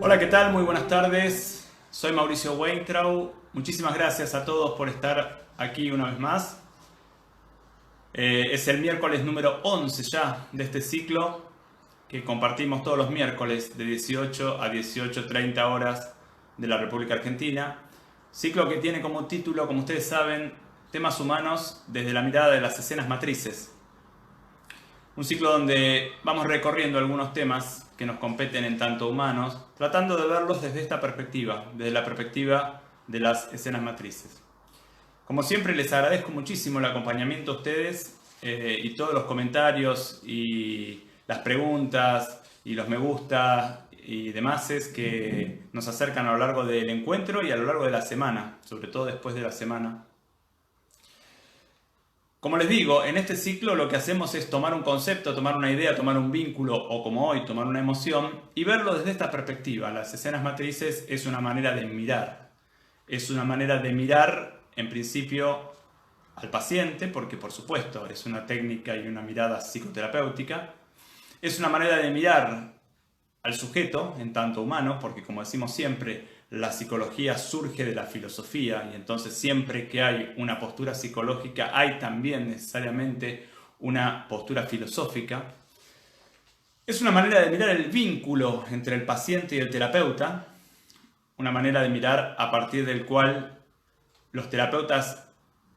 Hola, ¿qué tal? Muy buenas tardes. Soy Mauricio Weintraub. Muchísimas gracias a todos por estar aquí una vez más. Es el miércoles número 11 ya de este ciclo que compartimos todos los miércoles de 18 a 18:30 horas de la República Argentina. Ciclo que tiene como título, como ustedes saben, temas humanos desde la mirada de las escenas matrices. Un ciclo donde vamos recorriendo algunos temas que nos competen en tanto humanos, tratando de verlos desde esta perspectiva, desde la perspectiva de las escenas matrices. Como siempre, les agradezco muchísimo el acompañamiento a ustedes y todos los comentarios y las preguntas y los me gusta y demás que nos acercan a lo largo del encuentro y a lo largo de la semana, sobre todo después de la semana. Como les digo, en este ciclo lo que hacemos es tomar un concepto, tomar una idea, tomar un vínculo o como hoy, tomar una emoción y verlo desde esta perspectiva. Las escenas matrices es una manera de mirar. Es una manera de mirar, en principio, al paciente, porque por supuesto es una técnica y una mirada psicoterapéutica. Es una manera de mirar al sujeto en tanto humano, porque como decimos siempre, la psicología surge de la filosofía y entonces siempre que hay una postura psicológica hay también necesariamente una postura filosófica. Es una manera de mirar el vínculo entre el paciente y el terapeuta, una manera de mirar a partir del cual los terapeutas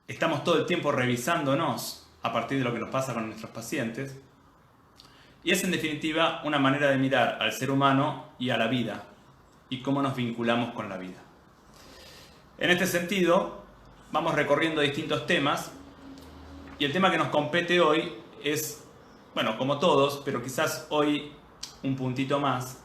estamos todo el tiempo revisándonos a partir de lo que nos pasa con nuestros pacientes. Y es en definitiva una manera de mirar al ser humano y a la vida y cómo nos vinculamos con la vida. En este sentido, vamos recorriendo distintos temas y el tema que nos compete hoy es, bueno, como todos, pero quizás hoy un puntito más,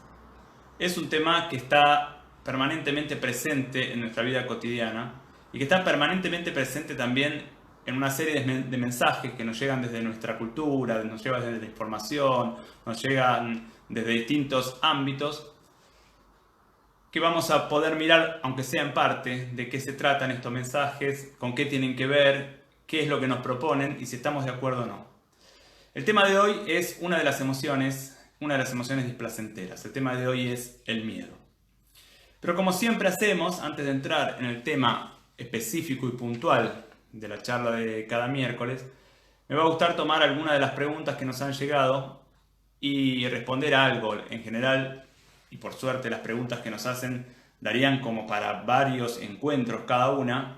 es un tema que está permanentemente presente en nuestra vida cotidiana y que está permanentemente presente también en una serie de mensajes que nos llegan desde nuestra cultura, nos llegan desde la información, nos llegan desde distintos ámbitos, que vamos a poder mirar, aunque sea en parte, de qué se tratan estos mensajes, con qué tienen que ver, qué es lo que nos proponen y si estamos de acuerdo o no. El tema de hoy es una de las emociones displacenteras. El tema de hoy es el miedo. Pero como siempre hacemos, antes de entrar en el tema específico y puntual de la charla de cada miércoles, me va a gustar tomar algunas de las preguntas que nos han llegado y responder a algo. En general, y por suerte las preguntas que nos hacen darían como para varios encuentros cada una.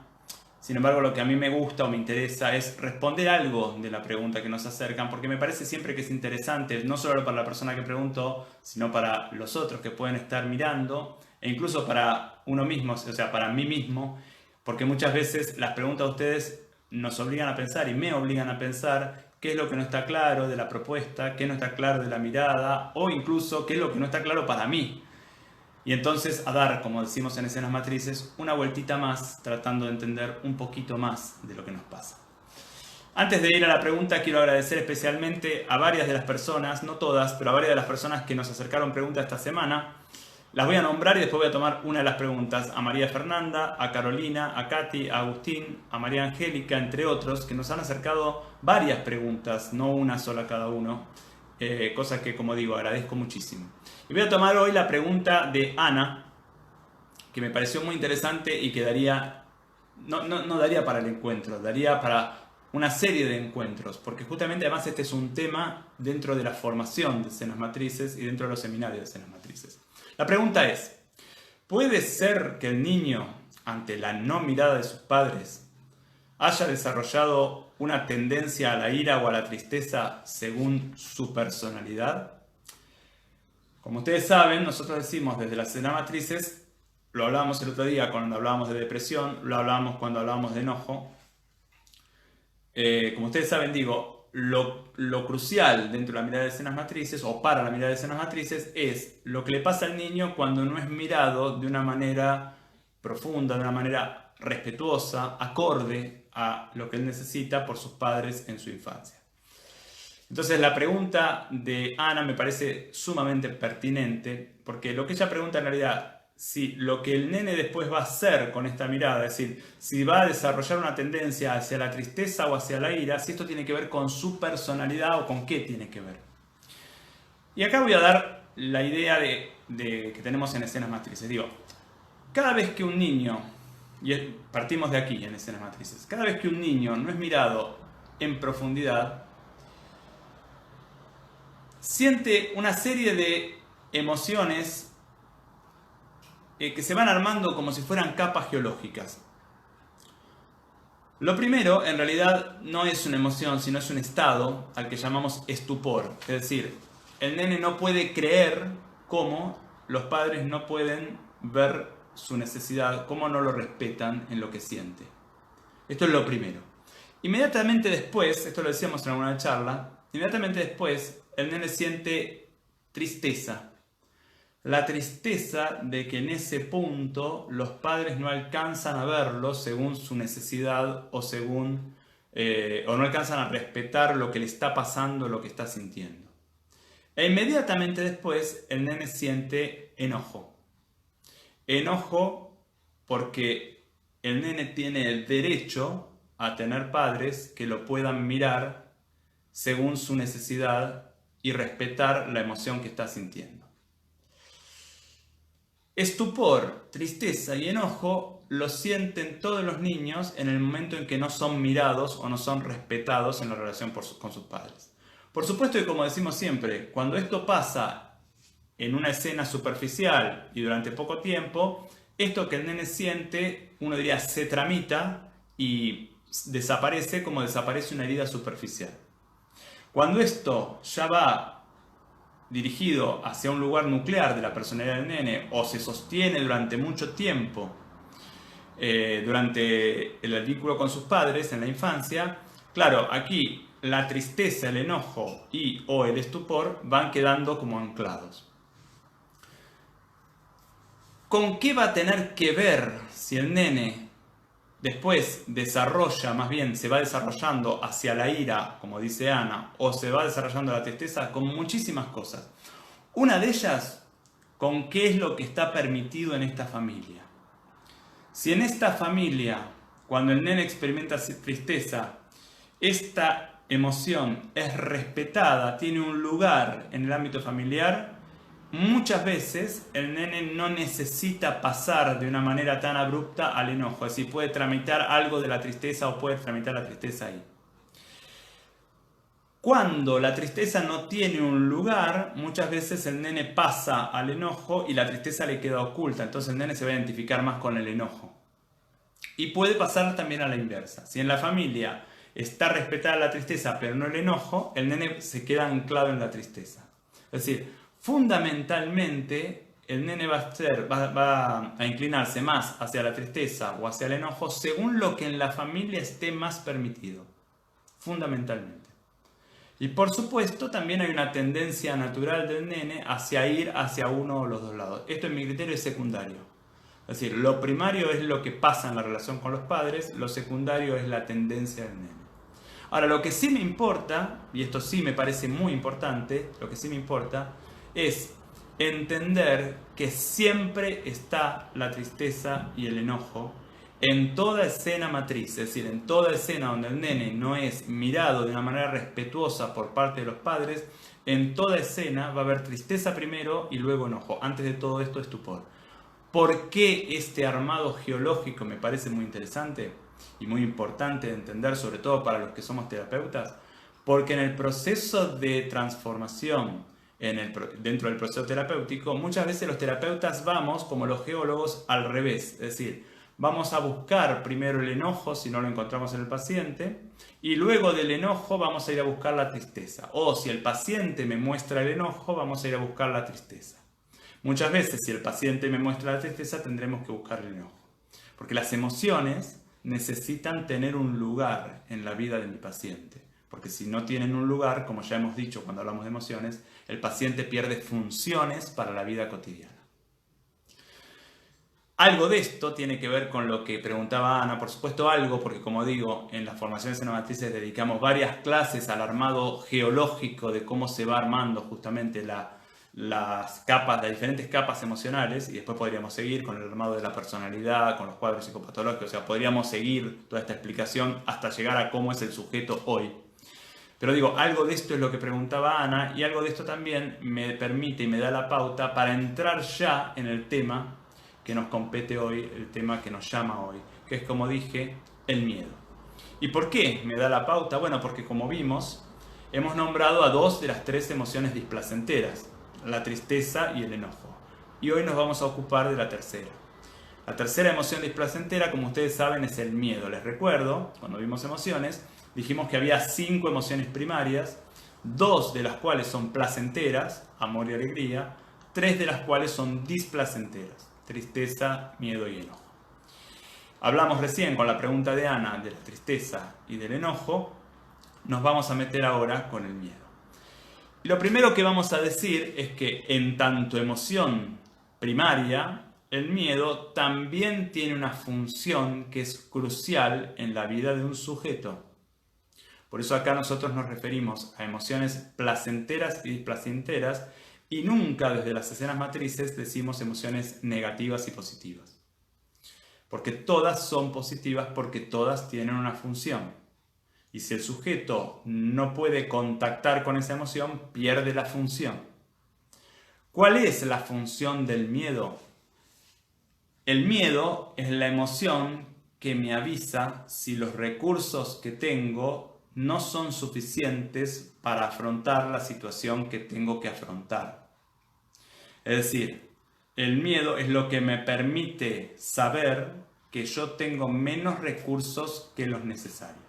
Sin embargo, lo que a mí me gusta o me interesa es responder algo de la pregunta que nos acercan, porque me parece siempre que es interesante, no solo para la persona que preguntó, sino para los otros que pueden estar mirando, e incluso para uno mismo, o sea, para mí mismo, porque muchas veces las preguntas de ustedes nos obligan a pensar y me obligan a pensar qué es lo que no está claro de la propuesta, qué no está claro de la mirada, o incluso qué es lo que no está claro para mí. Y entonces a dar, como decimos en escenas matrices, una vueltita más, tratando de entender un poquito más de lo que nos pasa. Antes de ir a la pregunta, quiero agradecer especialmente a varias de las personas, no todas, pero a varias de las personas que nos acercaron preguntas esta semana. Las voy a nombrar y después voy a tomar una de las preguntas. A María Fernanda, a Carolina, a Katy, a Agustín, a María Angélica, entre otros, que nos han acercado varias preguntas, no una sola cada uno. Cosa que, como digo, agradezco muchísimo. Y voy a tomar hoy la pregunta de Ana, que me pareció muy interesante y que daría, no daría para el encuentro, daría para una serie de encuentros, porque justamente además este es un tema dentro de la formación de escenas matrices y dentro de los seminarios de escenas matrices. La pregunta es, ¿puede ser que el niño, ante la no mirada de sus padres, haya desarrollado una tendencia a la ira o a la tristeza según su personalidad? Como ustedes saben, nosotros decimos desde las escenas matrices, lo hablábamos el otro día cuando hablábamos de depresión, lo hablábamos cuando hablábamos de enojo. Como ustedes saben, digo, lo crucial dentro de la mirada de escenas matrices, o para la mirada de escenas matrices, es lo que le pasa al niño cuando no es mirado de una manera profunda, de una manera respetuosa, acorde a lo que él necesita por sus padres en su infancia. Entonces la pregunta de Ana me parece sumamente pertinente, porque lo que ella pregunta en realidad, si lo que el nene después va a hacer con esta mirada, es decir, si va a desarrollar una tendencia hacia la tristeza o hacia la ira, si esto tiene que ver con su personalidad o con qué tiene que ver. Y acá voy a dar la idea que tenemos en escenas matrices. Digo, cada vez que un niño, y partimos de aquí en escenas matrices, cada vez que un niño no es mirado en profundidad, siente una serie de emociones que se van armando como si fueran capas geológicas. Lo primero, en realidad, no es una emoción, sino es un estado al que llamamos estupor. Es decir, el nene no puede creer cómo los padres no pueden ver su necesidad, cómo no lo respetan en lo que siente. Esto es lo primero. Inmediatamente después, esto lo decíamos en alguna charla, inmediatamente después el nene siente tristeza. La tristeza de que en ese punto los padres no alcanzan a verlo según su necesidad o no alcanzan a respetar lo que le está pasando, lo que está sintiendo. E inmediatamente después el nene siente enojo. Enojo porque el nene tiene el derecho a tener padres que lo puedan mirar según su necesidad y respetar la emoción que está sintiendo. Estupor, tristeza y enojo lo sienten todos los niños en el momento en que no son mirados o no son respetados en la relación con sus padres. Por supuesto que, como decimos siempre, cuando esto pasa en una escena superficial y durante poco tiempo, esto que el nene siente, uno diría, se tramita y desaparece como desaparece una herida superficial. Cuando esto ya va dirigido hacia un lugar nuclear de la personalidad del nene o se sostiene durante mucho tiempo durante el vínculo con sus padres en la infancia, claro, aquí la tristeza, el enojo o el estupor van quedando como anclados. ¿Con qué va a tener que ver si el nene después desarrolla, más bien se va desarrollando hacia la ira, como dice Ana, o se va desarrollando la tristeza? Con muchísimas cosas. Una de ellas, con qué es lo que está permitido en esta familia. Si en esta familia, cuando el nene experimenta tristeza, esta emoción es respetada, tiene un lugar en el ámbito familiar, muchas veces el nene no necesita pasar de una manera tan abrupta al enojo, es decir, puede tramitar algo de la tristeza o puede tramitar la tristeza ahí. Cuando la tristeza no tiene un lugar, muchas veces el nene pasa al enojo y la tristeza le queda oculta, entonces el nene se va a identificar más con el enojo. Y puede pasar también a la inversa. Si en la familia está respetada la tristeza pero no el enojo, el nene se queda anclado en la tristeza. Es decir, fundamentalmente el nene va a inclinarse más hacia la tristeza o hacia el enojo según lo que en la familia esté más permitido. Fundamentalmente. Y por supuesto también hay una tendencia natural del nene hacia ir hacia uno o los dos lados. Esto en mi criterio es secundario. Es decir, lo primario es lo que pasa en la relación con los padres, lo secundario es la tendencia del nene. Ahora, lo que sí me importa, y esto sí me parece muy importante, lo que sí me importa es entender que siempre está la tristeza y el enojo en toda escena matriz, es decir, en toda escena donde el nene no es mirado de una manera respetuosa por parte de los padres, en toda escena va a haber tristeza primero y luego enojo. Antes de todo esto, estupor. ¿Por qué este armado geológico me parece muy interesante y muy importante de entender, sobre todo para los que somos terapeutas? Porque en el proceso de transformación, dentro del proceso terapéutico, muchas veces los terapeutas vamos, como los geólogos, al revés. Es decir, vamos a buscar primero el enojo si no lo encontramos en el paciente y luego del enojo vamos a ir a buscar la tristeza. O si el paciente me muestra el enojo, vamos a ir a buscar la tristeza. Muchas veces, si el paciente me muestra la tristeza, tendremos que buscar el enojo. Porque las emociones necesitan tener un lugar en la vida de mi paciente. Porque si no tienen un lugar, como ya hemos dicho cuando hablamos de emociones, el paciente pierde funciones para la vida cotidiana. Algo de esto tiene que ver con lo que preguntaba Ana, por supuesto algo, porque como digo, en las formaciones matrices dedicamos varias clases al armado geológico de cómo se va armando justamente las diferentes capas emocionales, y después podríamos seguir con el armado de la personalidad, con los cuadros psicopatológicos, o sea, podríamos seguir toda esta explicación hasta llegar a cómo es el sujeto hoy. Pero digo, algo de esto es lo que preguntaba Ana y algo de esto también me permite y me da la pauta para entrar ya en el tema que nos compete hoy, el tema que nos llama hoy, que es, como dije, el miedo. ¿Y por qué me da la pauta? Bueno, porque como vimos, hemos nombrado a 2 de las 3 emociones displacenteras, la tristeza y el enojo. Y hoy nos vamos a ocupar de la tercera. La tercera emoción displacentera, como ustedes saben, es el miedo. Les recuerdo, cuando vimos emociones, dijimos que había 5 emociones primarias, 2 de las cuales son placenteras, amor y alegría, 3 de las cuales son displacenteras, tristeza, miedo y enojo. Hablamos recién con la pregunta de Ana de la tristeza y del enojo, nos vamos a meter ahora con el miedo. Y lo primero que vamos a decir es que en tanto emoción primaria, el miedo también tiene una función que es crucial en la vida de un sujeto. Por eso acá nosotros nos referimos a emociones placenteras y displacenteras y nunca desde las escenas matrices decimos emociones negativas y positivas. Porque todas son positivas, porque todas tienen una función. Y si el sujeto no puede contactar con esa emoción, pierde la función. ¿Cuál es la función del miedo? El miedo es la emoción que me avisa si los recursos que tengo no son suficientes para afrontar la situación que tengo que afrontar. Es decir, el miedo es lo que me permite saber que yo tengo menos recursos que los necesarios.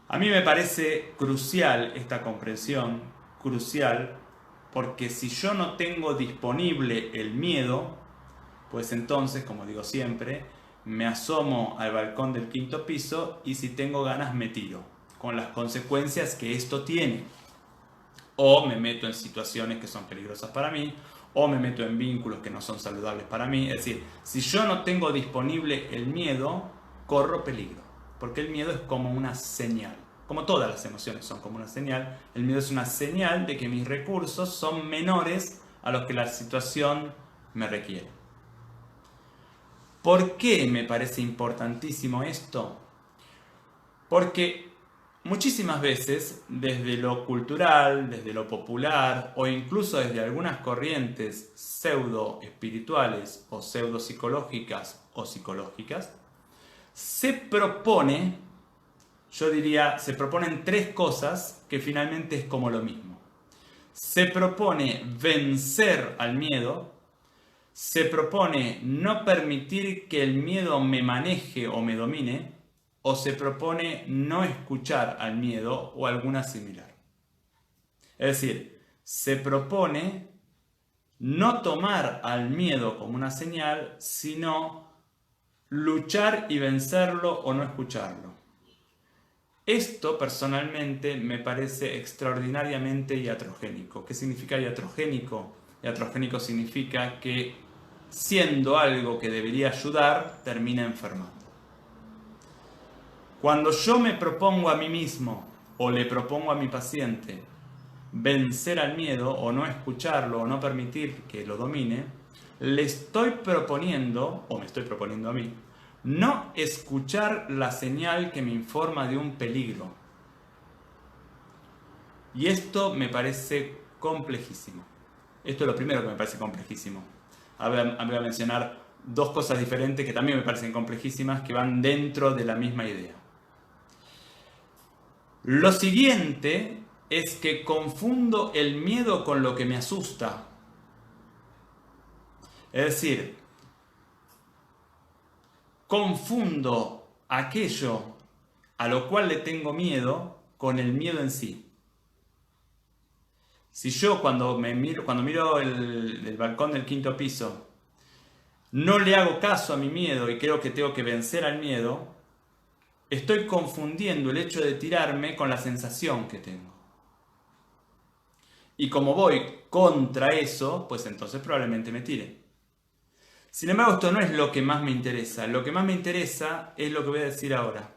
A mí me parece crucial esta comprensión, crucial, porque si yo no tengo disponible el miedo, pues entonces, como digo siempre, me asomo al balcón del 5.º piso y si tengo ganas me tiro, con las consecuencias que esto tiene. O me meto en situaciones que son peligrosas para mí, o me meto en vínculos que no son saludables para mí. Es decir, si yo no tengo disponible el miedo, corro peligro, porque el miedo es como una señal. Como todas las emociones son como una señal, el miedo es una señal de que mis recursos son menores a los que la situación me requiere. ¿Por qué me parece importantísimo esto? Porque muchísimas veces, desde lo cultural, desde lo popular o incluso desde algunas corrientes pseudo espirituales o pseudo psicológicas o psicológicas, se propone, yo diría, se proponen 3 cosas que finalmente es como lo mismo. Se propone vencer al miedo, se propone no permitir que el miedo me maneje o me domine, o se propone no escuchar al miedo o alguna similar. Es decir, se propone no tomar al miedo como una señal, sino luchar y vencerlo o no escucharlo. Esto personalmente me parece extraordinariamente iatrogénico. ¿Qué significa iatrogénico? Iatrogénico significa que siendo algo que debería ayudar, termina enfermando. Cuando yo me propongo a mí mismo o le propongo a mi paciente vencer al miedo o no escucharlo o no permitir que lo domine, le estoy proponiendo, o me estoy proponiendo a mí, no escuchar la señal que me informa de un peligro. Y esto me parece complejísimo. Esto es lo primero que me parece complejísimo. Ahora voy a mencionar 2 cosas diferentes que también me parecen complejísimas, que van dentro de la misma idea. Lo siguiente es que confundo el miedo con lo que me asusta. Es decir, confundo aquello a lo cual le tengo miedo con el miedo en sí. Si yo cuando miro el balcón del 5.º piso, no le hago caso a mi miedo y creo que tengo que vencer al miedo, estoy confundiendo el hecho de tirarme con la sensación que tengo. Y como voy contra eso, pues entonces probablemente me tire. Sin embargo, esto no es lo que más me interesa. Lo que más me interesa es lo que voy a decir ahora.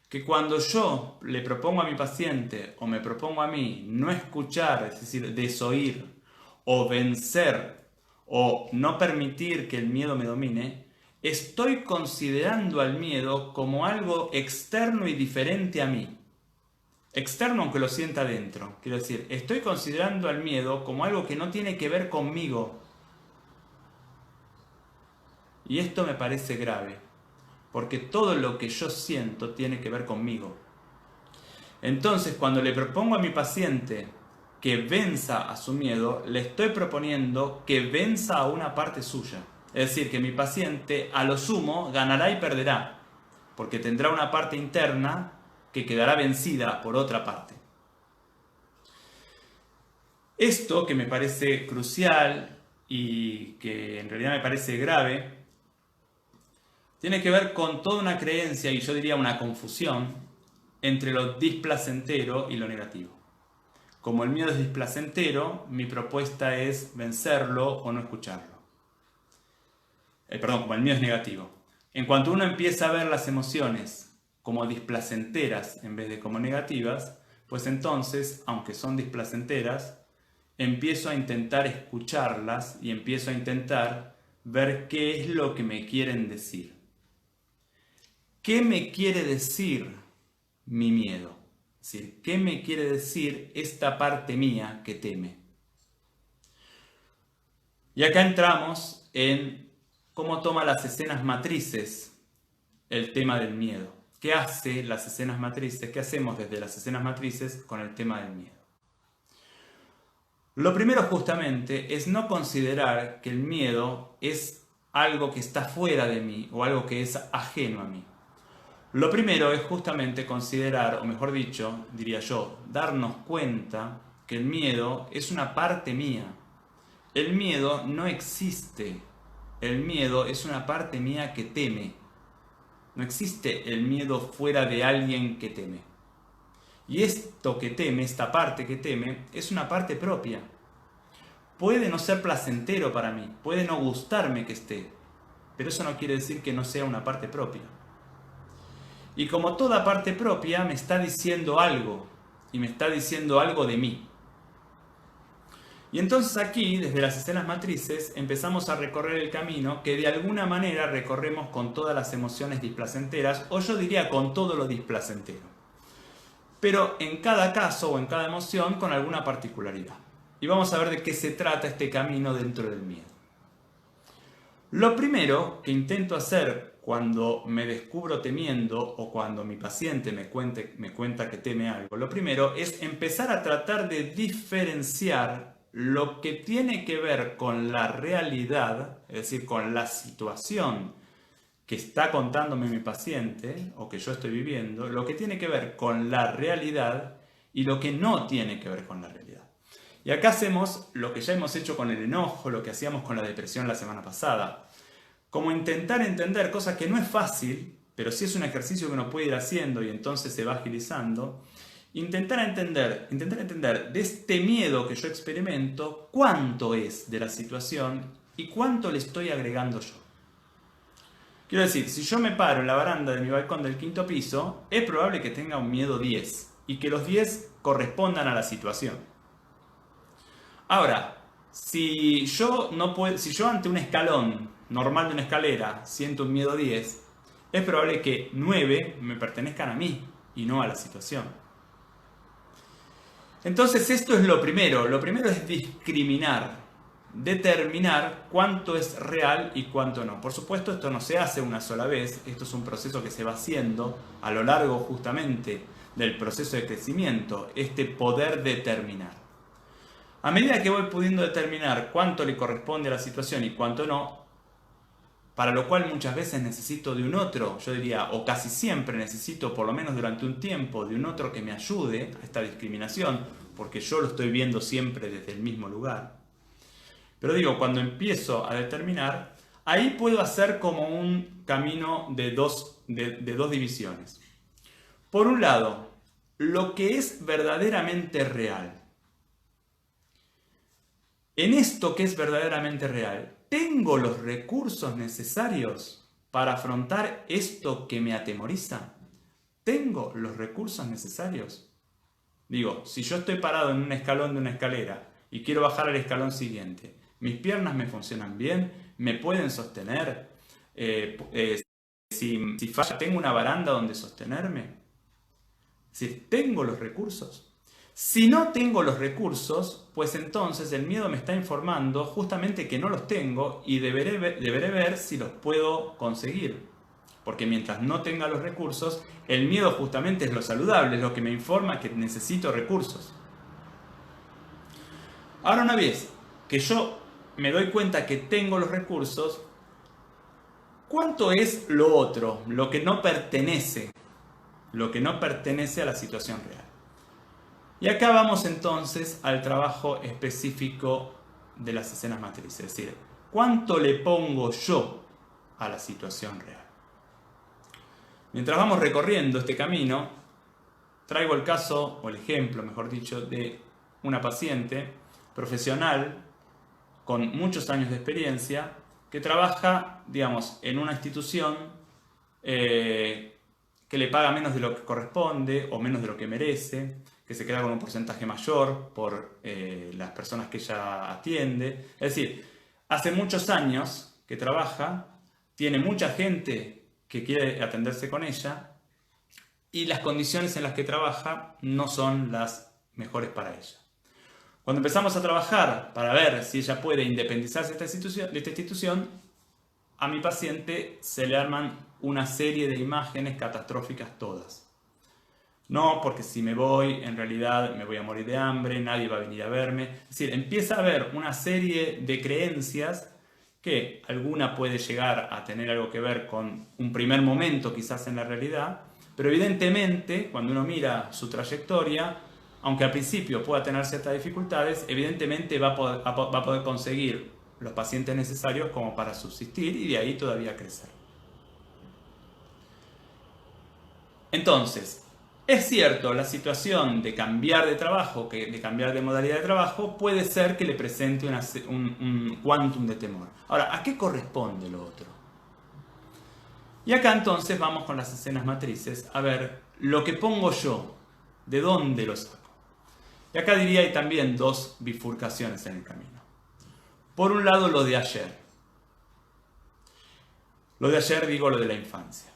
Que cuando yo le propongo a mi paciente o me propongo a mí no escuchar, es decir, desoír o vencer o no permitir que el miedo me domine, estoy considerando al miedo como algo externo y diferente a mí. externo aunque lo sienta dentro. Quiero decir, estoy considerando al miedo como algo que no tiene que ver conmigo. Y esto me parece grave, porque todo lo que yo siento tiene que ver conmigo. Entonces, cuando le propongo a mi paciente que venza a su miedo, le estoy proponiendo que venza a una parte suya. Es decir, que mi paciente a lo sumo ganará y perderá, porque tendrá una parte interna que quedará vencida por otra parte. Esto que me parece crucial y que en realidad me parece grave, tiene que ver con toda una creencia y yo diría una confusión entre lo displacentero y lo negativo. Como el miedo es displacentero, mi propuesta es vencerlo o no escucharlo. Como el miedo es negativo. En cuanto uno empieza a ver las emociones como displacenteras en vez de como negativas, pues entonces, aunque son displacenteras, empiezo a intentar escucharlas y empiezo a intentar ver qué es lo que me quieren decir. ¿Qué me quiere decir mi miedo? Es decir, ¿qué me quiere decir esta parte mía que teme? Y acá entramos en cómo toma las escenas matrices el tema del miedo. ¿Qué hace las escenas matrices? ¿Qué hacemos desde las escenas matrices con el tema del miedo? Lo primero justamente es no considerar que el miedo es algo que está fuera de mí o algo que es ajeno a mí. Lo primero es justamente considerar, o mejor dicho, diría yo, darnos cuenta que el miedo es una parte mía. El miedo no existe. El miedo es una parte mía que teme. No existe el miedo fuera de alguien que teme. Y esto que teme, esta parte que teme, es una parte propia. Puede no ser placentero para mí, puede no gustarme que esté, pero eso no quiere decir que no sea una parte propia. Y como toda parte propia me está diciendo algo, y me está diciendo algo de mí. Y entonces aquí, desde las escenas matrices, empezamos a recorrer el camino que de alguna manera recorremos con todas las emociones displacenteras, o yo diría con todo lo displacentero. Pero en cada caso o en cada emoción con alguna particularidad. Y vamos a ver de qué se trata este camino dentro del miedo. Lo primero que intento hacer cuando me descubro temiendo o cuando mi paciente me cuenta que teme algo, lo primero es empezar a tratar de diferenciar lo que tiene que ver con la realidad, es decir, con la situación que está contándome mi paciente o que yo estoy viviendo, lo que tiene que ver con la realidad y lo que no tiene que ver con la realidad. Y acá hacemos lo que ya hemos hecho con el enojo, lo que hacíamos con la depresión la semana pasada. Como intentar entender cosas que no es fácil, pero sí es un ejercicio que uno puede ir haciendo y entonces se va agilizando. Intentar entender de este miedo que yo experimento, cuánto es de la situación y cuánto le estoy agregando yo. Quiero decir, si yo me paro en la baranda de mi balcón del 5º piso, es probable que tenga un miedo 10 y que los 10 correspondan a la situación. Ahora, si yo ante un escalón normal de una escalera siento un miedo 10, es probable que 9 me pertenezcan a mí y no a la situación. Entonces esto es lo primero. Lo primero es discriminar, determinar cuánto es real y cuánto no. Por supuesto, esto no se hace una sola vez. Esto es un proceso que se va haciendo a lo largo justamente del proceso de crecimiento, este poder determinar. A medida que voy pudiendo determinar cuánto le corresponde a la situación y cuánto no, para lo cual muchas veces necesito de un otro, yo diría, o casi siempre necesito, por lo menos durante un tiempo, de un otro que me ayude a esta discriminación, porque yo lo estoy viendo siempre desde el mismo lugar. Pero digo, cuando empiezo a determinar, ahí puedo hacer como un camino de dos divisiones. Por un lado, lo que es verdaderamente real. En esto que es verdaderamente real, ¿tengo los recursos necesarios para afrontar esto que me atemoriza? ¿Tengo los recursos necesarios? Digo, si yo estoy parado en un escalón de una escalera y quiero bajar al escalón siguiente, ¿mis piernas me funcionan bien? ¿Me pueden sostener? Si falla, ¿tengo una baranda donde sostenerme? Es decir, ¿tengo los recursos? Si no tengo los recursos, pues entonces el miedo me está informando justamente que no los tengo y deberé ver si los puedo conseguir. Porque mientras no tenga los recursos, el miedo justamente es lo saludable, es lo que me informa que necesito recursos. Ahora, una vez que yo me doy cuenta que tengo los recursos, ¿cuánto es lo otro, lo que no pertenece? Lo que no pertenece a la situación real. Y acá vamos entonces al trabajo específico de las escenas matrices, es decir, ¿cuánto le pongo yo a la situación real? Mientras vamos recorriendo este camino, traigo el caso, o el ejemplo, mejor dicho, de una paciente profesional con muchos años de experiencia que trabaja, digamos, en una institución que le paga menos de lo que corresponde o menos de lo que merece, que se queda con un porcentaje mayor por las personas que ella atiende. Es decir, hace muchos años que trabaja, tiene mucha gente que quiere atenderse con ella y las condiciones en las que trabaja no son las mejores para ella. Cuando empezamos a trabajar para ver si ella puede independizarse de esta institución, a mi paciente se le arman una serie de imágenes catastróficas todas. No, porque si me voy, en realidad me voy a morir de hambre, nadie va a venir a verme. Es decir, empieza a haber una serie de creencias que alguna puede llegar a tener algo que ver con un primer momento quizás en la realidad, pero evidentemente cuando uno mira su trayectoria, aunque al principio pueda tener ciertas dificultades, evidentemente va a poder conseguir los pacientes necesarios como para subsistir y de ahí todavía crecer. Entonces, es cierto, la situación de cambiar de trabajo, de cambiar de modalidad de trabajo, puede ser que le presente un quantum de temor. Ahora, ¿a qué corresponde lo otro? Y acá entonces vamos con las escenas matrices a ver lo que pongo yo, de dónde lo saco. Y acá diría hay también dos bifurcaciones en el camino. Por un lado, lo de ayer. Lo de ayer digo lo de la infancia.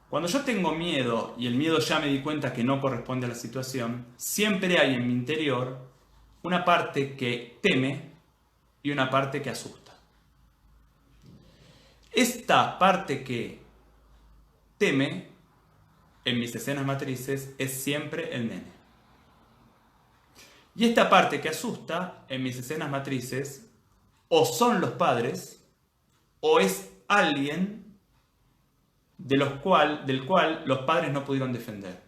Cuando yo tengo miedo y el miedo ya me di cuenta que no corresponde a la situación, siempre hay en mi interior una parte que teme y una parte que asusta. Esta parte que teme en mis escenas matrices es siempre el nene. Y esta parte que asusta en mis escenas matrices o son los padres o es alguien del cual los padres no pudieron defender.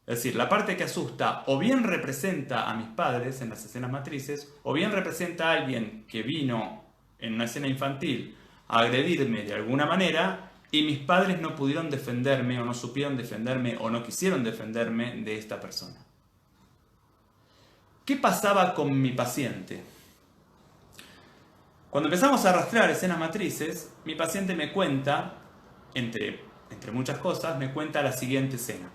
Es decir, la parte que asusta o bien representa a mis padres en las escenas matrices, o bien representa a alguien que vino en una escena infantil a agredirme de alguna manera y mis padres no pudieron defenderme o no supieron defenderme o no quisieron defenderme de esta persona. ¿Qué pasaba con mi paciente? Cuando empezamos a arrastrar escenas matrices, mi paciente me cuenta, entre muchas cosas, me cuenta la siguiente escena.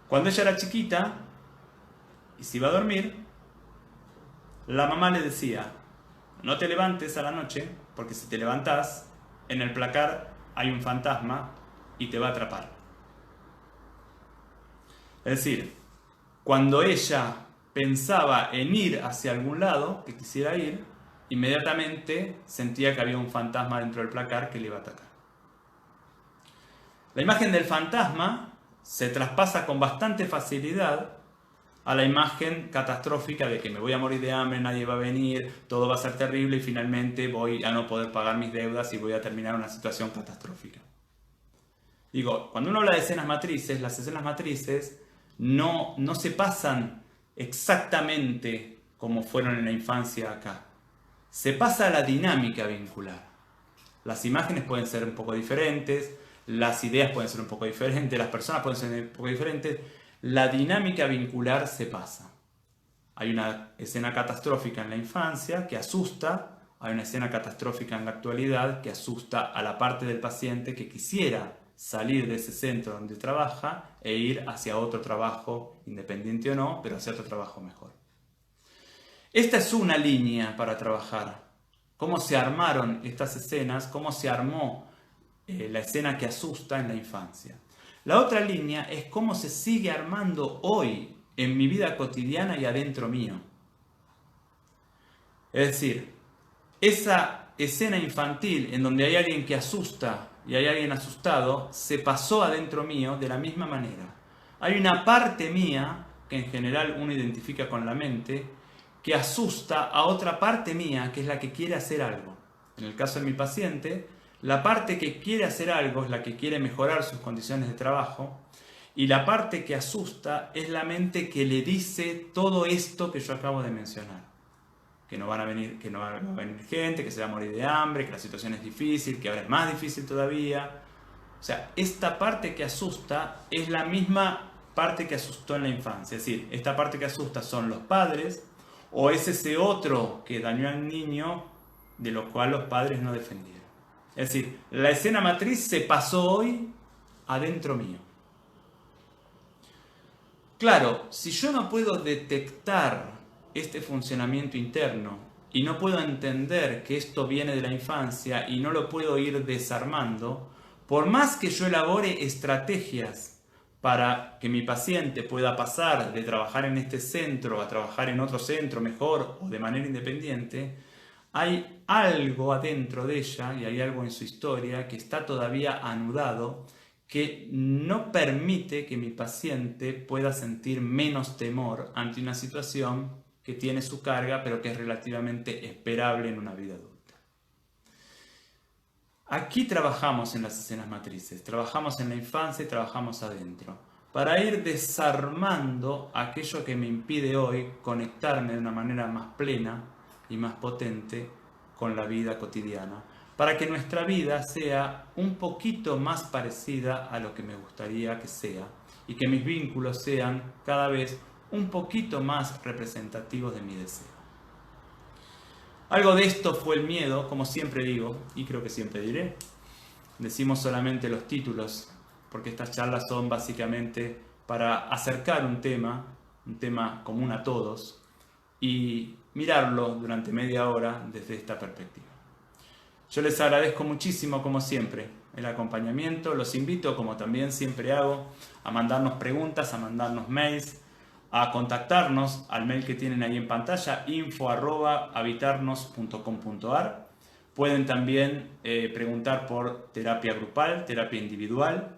Cuando ella era chiquita y se iba a dormir, la mamá le decía, no te levantes a la noche, porque si te levantás, en el placar hay un fantasma y te va a atrapar. Es decir, cuando ella pensaba en ir hacia algún lado, que quisiera ir, inmediatamente sentía que había un fantasma dentro del placar que le iba a atacar. La imagen del fantasma se traspasa con bastante facilidad a la imagen catastrófica de que me voy a morir de hambre, nadie va a venir, todo va a ser terrible y finalmente voy a no poder pagar mis deudas y voy a terminar en una situación catastrófica. Digo, cuando uno habla de escenas matrices, las escenas matrices no se pasan exactamente como fueron en la infancia acá. Se pasa a la dinámica vincular. Las imágenes pueden ser un poco diferentes, las ideas pueden ser un poco diferentes, las personas pueden ser un poco diferentes. La dinámica vincular se pasa. Hay una escena catastrófica en la infancia que asusta, hay una escena catastrófica en la actualidad que asusta a la parte del paciente que quisiera salir de ese centro donde trabaja e ir hacia otro trabajo, independiente o no, pero hacia otro trabajo mejor. Esta es una línea para trabajar. Cómo se armaron estas escenas, cómo se armó la escena que asusta en la infancia. La otra línea es cómo se sigue armando hoy en mi vida cotidiana y adentro mío. Es decir, esa escena infantil en donde hay alguien que asusta y hay alguien asustado, se pasó adentro mío de la misma manera. Hay una parte mía, que en general uno identifica con la mente, que asusta a otra parte mía, que es la que quiere hacer algo. En el caso de mi paciente, la parte que quiere hacer algo es la que quiere mejorar sus condiciones de trabajo, y la parte que asusta es la mente que le dice todo esto que yo acabo de mencionar. Que no va a venir gente, que se va a morir de hambre, que la situación es difícil, que ahora es más difícil todavía. O sea, esta parte que asusta es la misma parte que asustó en la infancia. Es decir, esta parte que asusta son los padres, o es ese otro que dañó al niño, de lo cual los padres no defendieron. Es decir, la escena matriz se pasó hoy adentro mío. Claro, si yo no puedo detectar este funcionamiento interno y no puedo entender que esto viene de la infancia y no lo puedo ir desarmando, por más que yo elabore estrategias para que mi paciente pueda pasar de trabajar en este centro a trabajar en otro centro mejor o de manera independiente, hay algo adentro de ella y hay algo en su historia que está todavía anudado, que no permite que mi paciente pueda sentir menos temor ante una situación que tiene su carga, pero que es relativamente esperable en una vida adulta. Aquí trabajamos en las escenas matrices, trabajamos en la infancia y trabajamos adentro, para ir desarmando aquello que me impide hoy conectarme de una manera más plena y más potente con la vida cotidiana, para que nuestra vida sea un poquito más parecida a lo que me gustaría que sea y que mis vínculos sean cada vez un poquito más representativos de mi deseo. Algo de esto fue el miedo, como siempre digo, y creo que siempre diré. Decimos solamente los títulos, porque estas charlas son básicamente para acercar un tema común a todos, y mirarlo durante media hora desde esta perspectiva. Yo les agradezco muchísimo, como siempre, el acompañamiento. Los invito, como también siempre hago, a mandarnos preguntas, a mandarnos mails, a contactarnos al mail que tienen ahí en pantalla, info@habitarnos.com.ar. Pueden también preguntar por terapia grupal, terapia individual,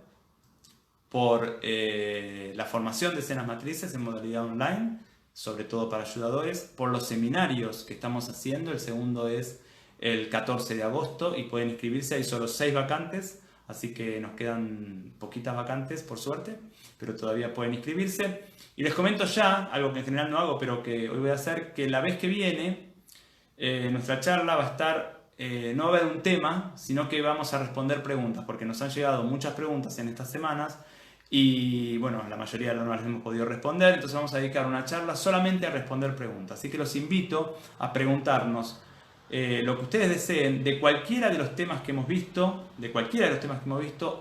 por la formación de escenas matrices en modalidad online, sobre todo para ayudadores, por los seminarios que estamos haciendo. El segundo es el 14 de agosto y pueden inscribirse. Hay solo 6 vacantes, así que nos quedan poquitas vacantes por suerte, pero todavía pueden inscribirse. Y les comento ya, algo que en general no hago, pero que hoy voy a hacer, que la vez que viene nuestra charla va a estar, no va a haber un tema, sino que vamos a responder preguntas, porque nos han llegado muchas preguntas en estas semanas y bueno, la mayoría no las hemos podido responder, entonces vamos a dedicar una charla solamente a responder preguntas. Así que los invito a preguntarnos lo que ustedes deseen de cualquiera de los temas que hemos visto,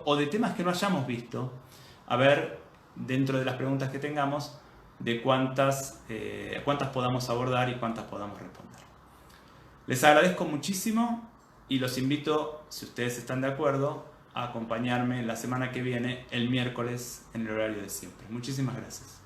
o de temas que no hayamos visto, a ver, dentro de las preguntas que tengamos, de cuántas podamos abordar y cuántas podamos responder. Les agradezco muchísimo y los invito, si ustedes están de acuerdo, a acompañarme la semana que viene, el miércoles, en el horario de siempre. Muchísimas gracias.